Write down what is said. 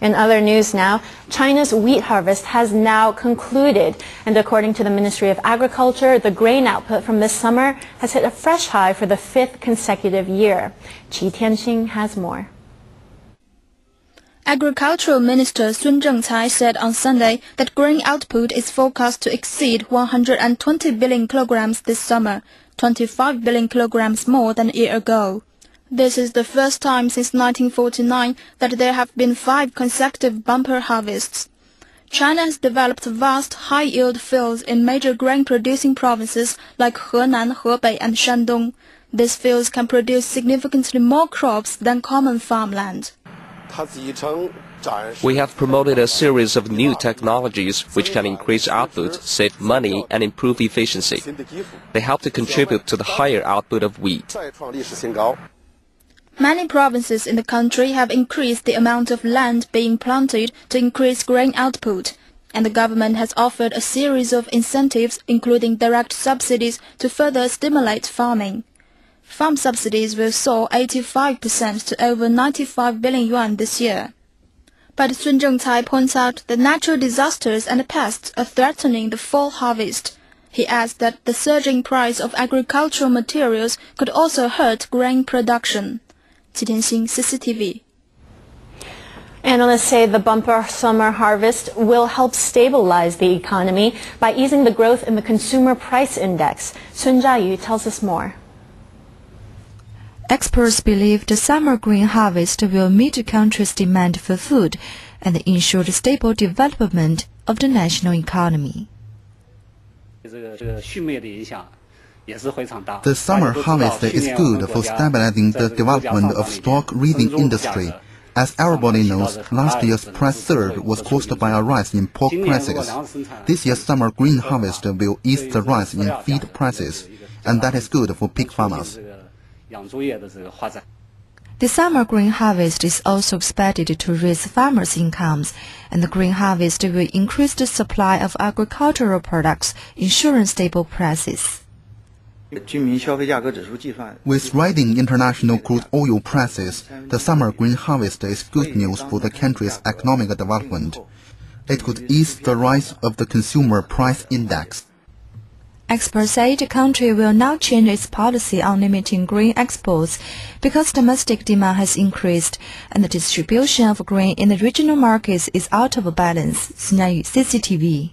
In other news now, China's wheat harvest has now concluded, and according to the Ministry of Agriculture, the grain output from this summer has hit a fresh high for the 5th consecutive year. Qi Tianxing has more. Agricultural Minister Sun Zhengcai said on Sunday that grain output is forecast to exceed 120 billion kilograms this summer, 25 billion kilograms more than a year ago. This is the first time since 1949 that there have been 5 consecutive bumper harvests. China has developed vast high-yield fields in major grain-producing provinces like Henan, Hebei and Shandong. These fields can produce significantly more crops than common farmland. We have promoted a series of new technologies which can increase output, save money, and improve efficiency. They help to contribute to the higher output of wheat. Many provinces in the country have increased the amount of land being planted to increase grain output, and the government has offered a series of incentives, including direct subsidies, to further stimulate farming. Farm subsidies will soar 85% to over 95 billion yuan this year. But Sun Zhengcai points out that natural disasters and pests are threatening the fall harvest. He adds that the surging price of agricultural materials could also hurt grain production. Qi Tianxing, CCTV. Analysts say the bumper summer harvest will help stabilize the economy by easing the growth in the consumer price index. Sun Jiayu tells us more. Experts believe the summer grain harvest will meet the country's demand for food and ensure the stable development of the national economy. The summer harvest is good for stabilizing the development of stock raising industry. As everybody knows, last year's price surge was caused by a rise in pork prices. This year's summer grain harvest will ease the rise in feed prices, and that is good for pig farmers. The summer grain harvest is also expected to raise farmers' incomes, and the grain harvest will increase the supply of agricultural products, ensuring stable prices. With rising international crude oil prices, the summer grain harvest is good news for the country's economic development. It could ease the rise of the consumer price index. Experts say the country will now change its policy on limiting grain exports because domestic demand has increased and the distribution of grain in the regional markets is out of balance. Sun Jiayu, CCTV.